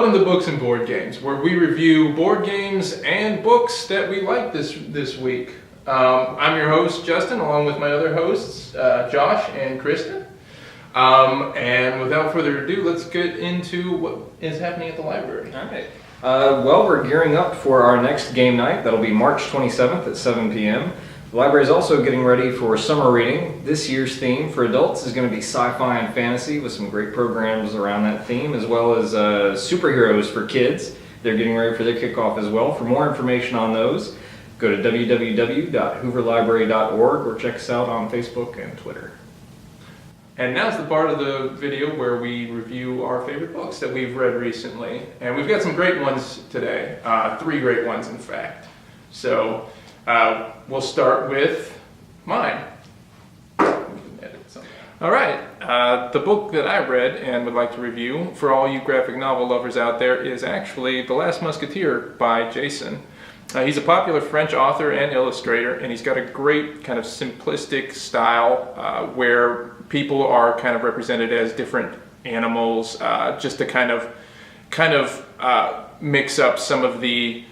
Welcome to Books and Board Games, where we review board games and books that we like this week. I'm your host, Justin, along with my other hosts, Josh and Kristen. And without further ado, let's get into what is happening at the library. All right. Well, we're gearing up for our next game night. That'll be March 27th at 7 p.m. The library is also getting ready for summer reading. This year's theme for adults is going to be sci-fi and fantasy with some great programs around that theme, as well as superheroes for kids. They're getting ready for their kickoff as well. For more information on those, go to www.hooverlibrary.org or check us out on Facebook and Twitter. And now's the part of the video where we review our favorite books that we've read recently. And we've got some great ones today, 3 great ones in fact. So we'll start with mine. All right, the book that I read and would like to review for all you graphic novel lovers out there is actually The Last Musketeer by Jason. He's a popular French author and illustrator, and he's got a great kind of simplistic style where people are kind of represented as different animals, just to kind of mix up some of the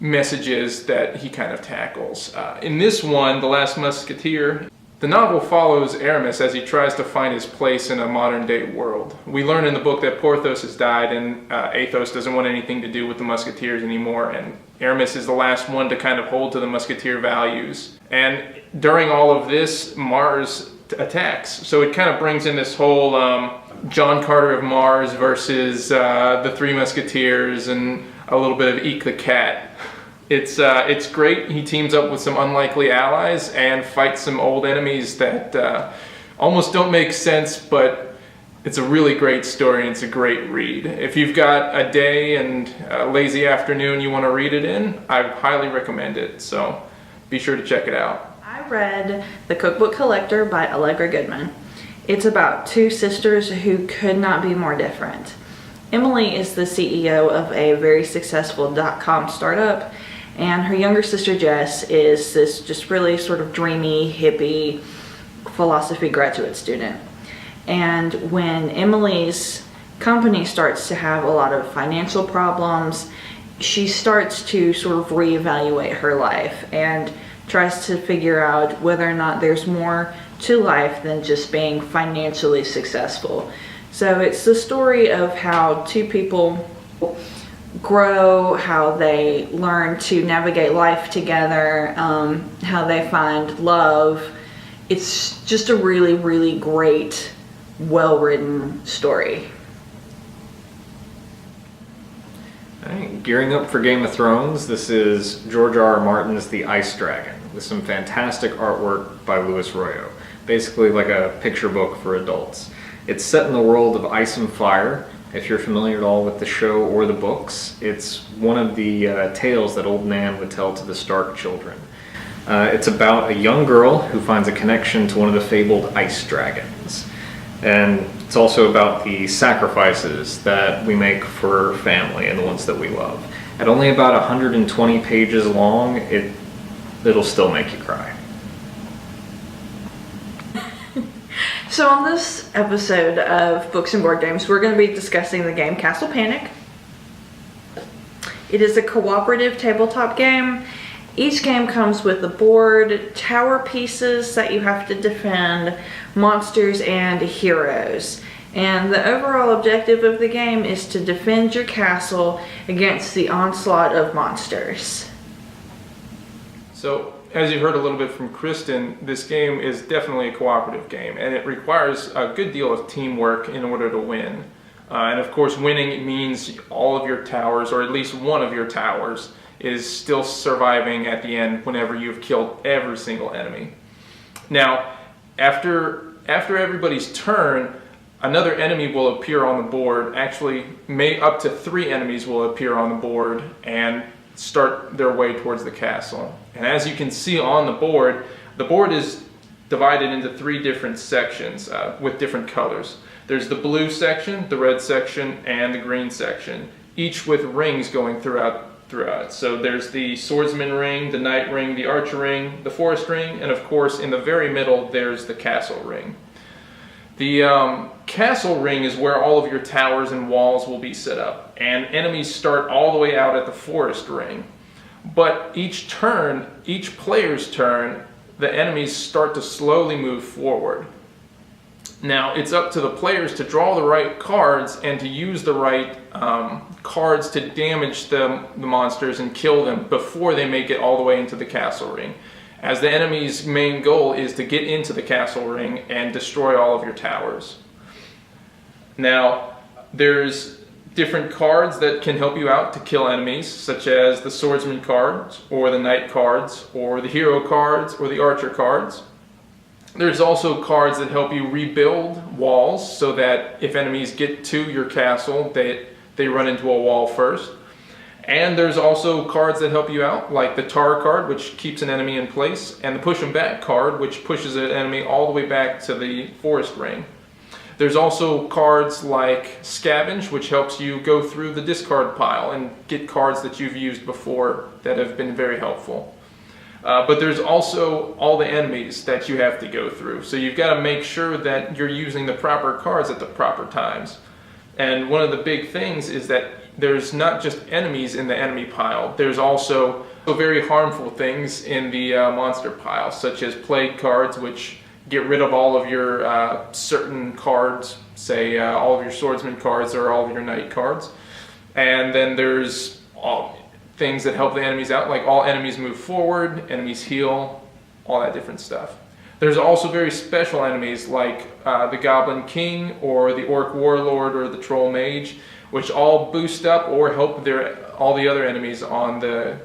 messages that he kind of tackles. In this one, The Last Musketeer, the novel follows Aramis as he tries to find his place in a modern-day world. We learn in the book that Porthos has died and Athos doesn't want anything to do with the Musketeers anymore, and Aramis is the last one to kind of hold to the Musketeer values. And during all of this, Mars attacks. So it kind of brings in this whole John Carter of Mars versus the Three Musketeers and a little bit of Eek the Cat. It's great. He teams up with some unlikely allies and fights some old enemies that almost don't make sense, but it's a really great story and it's a great read. If you've got a day and a lazy afternoon you want to read it in, I highly recommend it. So be sure to check it out. I read The Cookbook Collector by Allegra Goodman. It's about 2 sisters who could not be more different. Emily is the CEO of a very successful .com startup, and her younger sister Jess is this just really sort of dreamy, hippie philosophy graduate student. And when Emily's company starts to have a lot of financial problems, she starts to sort of reevaluate her life and tries to figure out whether or not there's more to life than just being financially successful. So it's the story of how 2 people grow, how they learn to navigate life together, how they find love. It's just a really, really great, well-written story. All right, gearing up for Game of Thrones, this is George R.R. Martin's The Ice Dragon, with some fantastic artwork by Louis Royo. Basically like a picture book for adults. It's set in the world of ice and fire. If you're familiar at all with the show or the books, it's one of the tales that old Nan would tell to the Stark children. It's about a young girl who finds a connection to one of the fabled ice dragons. And it's also about the sacrifices that we make for family and the ones that we love. At only about 120 pages long, it'll still make you cry. So on this episode of Books and Board Games, we're going to be discussing the game Castle Panic. It is a cooperative tabletop game. Each game comes with a board, tower pieces that you have to defend, monsters, and heroes. And the overall objective of the game is to defend your castle against the onslaught of monsters. So, as you heard a little bit from Kristen, this game is definitely a cooperative game, and it requires a good deal of teamwork in order to win. And of course, winning means all of your towers, or at least one of your towers, is still surviving at the end whenever you've killed every single enemy. Now, after everybody's turn, another enemy will appear on the board. Actually, up to 3 enemies will appear on the board and start their way towards the castle. And as you can see on the board is divided into 3 different sections with different colors. There's the blue section, the red section, and the green section, each with rings going throughout. So there's the swordsman ring, the knight ring, the archer ring, the forest ring, and of course in the very middle there's the castle ring. The castle ring is where all of your towers and walls will be set up, and enemies start all the way out at the forest ring. But each player's turn, the enemies start to slowly move forward. Now, it's up to the players to draw the right cards and to use the right cards to damage the monsters and kill them before they make it all the way into the castle ring, as the enemy's main goal is to get into the castle ring and destroy all of your towers. Now, there's different cards that can help you out to kill enemies, such as the swordsman cards, or the knight cards, or the hero cards, or the archer cards. There's also cards that help you rebuild walls, so that if enemies get to your castle, they run into a wall first. And there's also cards that help you out, like the tar card, which keeps an enemy in place, and the push 'em back card, which pushes an enemy all the way back to the forest ring. There's also cards like Scavenge, which helps you go through the discard pile and get cards that you've used before that have been very helpful. But there's also all the enemies that you have to go through. So you've got to make sure that you're using the proper cards at the proper times. And one of the big things is that there's not just enemies in the enemy pile, there's also very harmful things in the monster pile, such as plague cards, which get rid of all of your certain cards, say all of your swordsman cards or all of your knight cards. And then there's things that help the enemies out, like all enemies move forward, enemies heal, all that different stuff. There's also very special enemies like the Goblin King or the Orc Warlord or the Troll Mage, which all boost up or help all the other enemies on the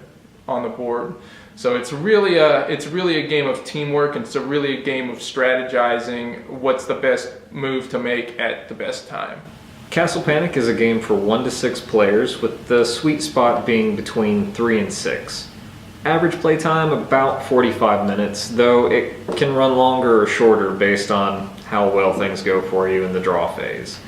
board. So it's really a game of teamwork, and it's really a game of strategizing what's the best move to make at the best time. Castle Panic is a game for 1 to 6 players, with the sweet spot being between 3 and 6. Average playtime about 45 minutes, though it can run longer or shorter based on how well things go for you in the draw phase.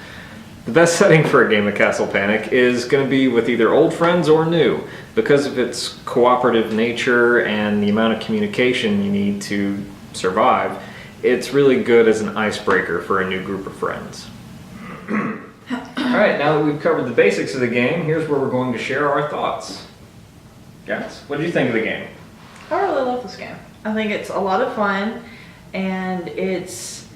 The best setting for a game of Castle Panic is going to be with either old friends or new, because of its cooperative nature and the amount of communication you need to survive. It's really good as an icebreaker for a new group of friends. Alright, now that we've covered the basics of the game, here's where we're going to share our thoughts. Guys, what did you think of the game? I really love this game. I think it's a lot of fun, and it's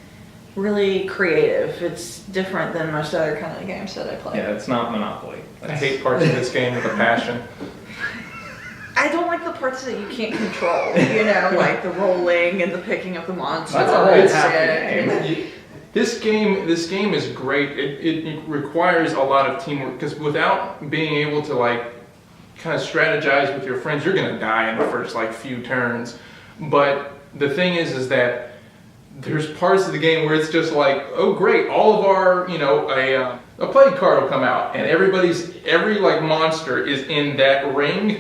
really creative. It's different than most other kind of games that I play. Yeah, it's not Monopoly. I hate parts of this game with a passion. I don't like the parts that you can't control, you know, like the rolling and the picking up the monsters. That's all it's half the game. This game is great. It requires a lot of teamwork, because without being able to like kind of strategize with your friends, you're gonna die in the first like few turns. But the thing is that there's parts of the game where it's just like, oh great, all of our, you know, a plague card will come out, and every like monster is in that ring,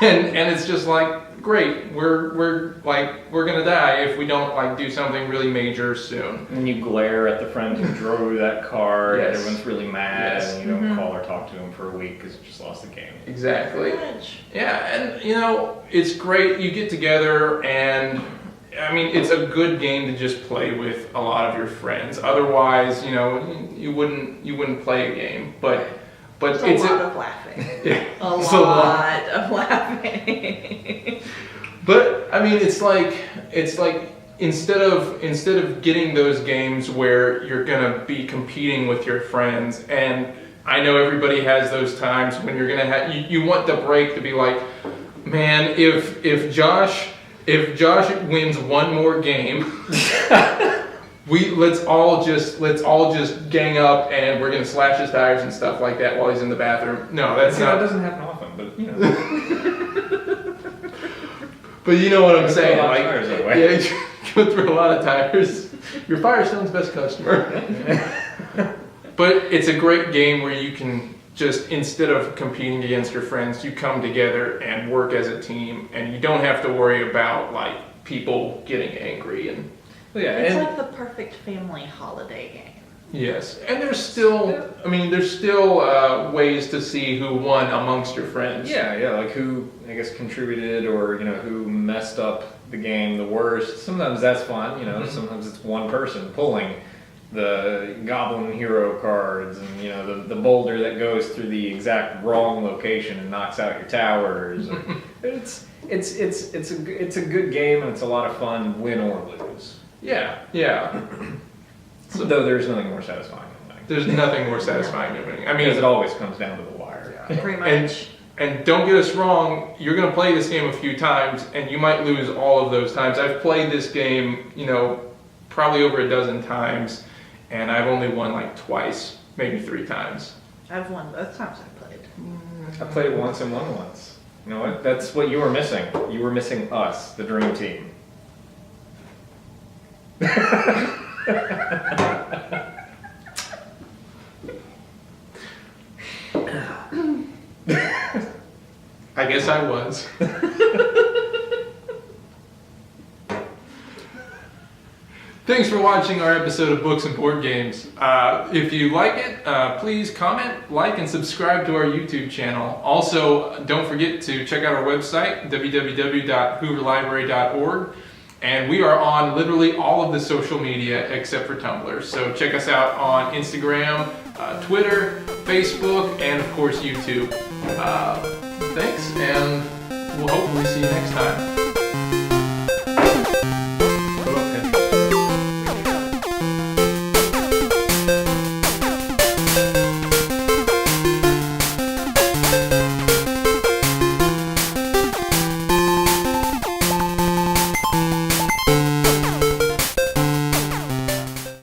and it's just like, great, we're gonna die if we don't like do something really major soon. And you glare at the friend who drew that card, Yes. everyone's really mad, Yes. and you don't call or talk to him for a week because you just lost the game. Exactly. Yeah, and you know, it's great. You get together, and I mean, it's a good game to just play with a lot of your friends. Otherwise, you know, you wouldn't play a game. But It's a lot of laughing. Yeah, A lot of laughing. But I mean, it's like instead of getting those games where you're gonna be competing with your friends, and I know everybody has those times when you're gonna have you want the break to be like, man, if Josh wins one more game, let's all just gang up and we're gonna slash his tires and stuff like that while he's in the bathroom. No, that's not. That doesn't happen often, but you know. But you know what I'm saying, like, tires that way. yeah, you go through a lot of tires. Your Firestone's best customer. But it's a great game where you can just, instead of competing against your friends, you come together and work as a team, and you don't have to worry about like people getting angry and. It's like the perfect family holiday game. Yes, and there's still ways to see who won amongst your friends. Yeah, like who, I guess, contributed, or, you know, who messed up the game the worst. Sometimes that's fun, you know, sometimes it's one person pulling the Goblin Hero cards, and you know the boulder that goes through the exact wrong location and knocks out your towers. It's a good game, and it's a lot of fun, win or lose. Yeah. Though there's nothing more satisfying than winning. There's nothing more satisfying than winning. I mean, Because it always comes down to the wire. Pretty much. And don't get us wrong, you're going to play this game a few times, and you might lose all of those times. I've played this game, probably over a dozen times, and I've only won like twice, maybe 3 times. I've won both times I played. I played it once and won once. You know what? That's what you were missing. You were missing us, the dream team. I guess I was. Thanks for watching our episode of Books and Board Games. If you like it, please comment, like, and subscribe to our YouTube channel. Also, don't forget to check out our website, www.hooverlibrary.org. And we are on literally all of the social media except for Tumblr. So check us out on Instagram, Twitter, Facebook, and of course YouTube. Thanks, and we'll hopefully see you next time.